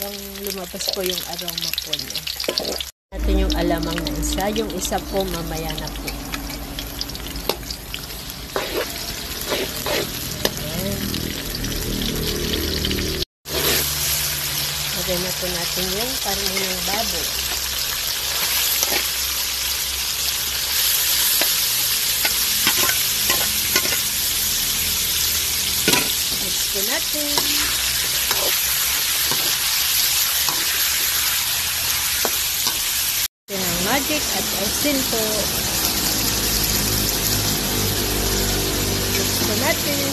hanggang lumabas po yung aroma po niya. Natin yung alamang na isa. Yung isa po mamaya na po. Ayan. Lagay na po natin yung karne ng baboy. Mix po natin. Ng magic at asin po. Mix po natin.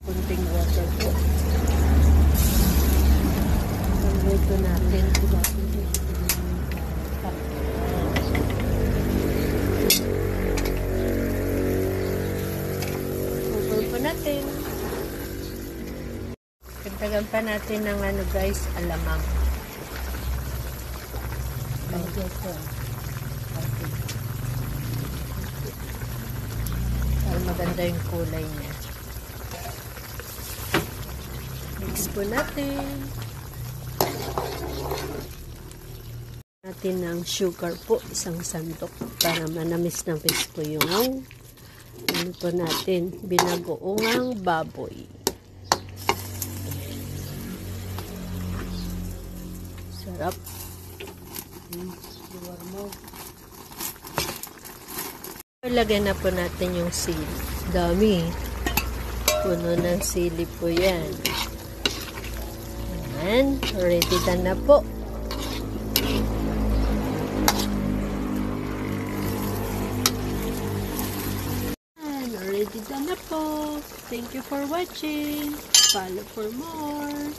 Kunting water po. Luto natin. Natin. Dagdagan pa natin ng ano guys, alamang. Para maganda yung kulay niya. Mix po natin. Natin ng sugar po, isang sandok para manamis ng pisko yung ano po natin, binagoongang baboy. Sarap. Lagyan na po natin yung sili. Dami. Puno ng sili po yan. Ayan. Ready na po. Ready na po. Thank you for watching. Follow for more.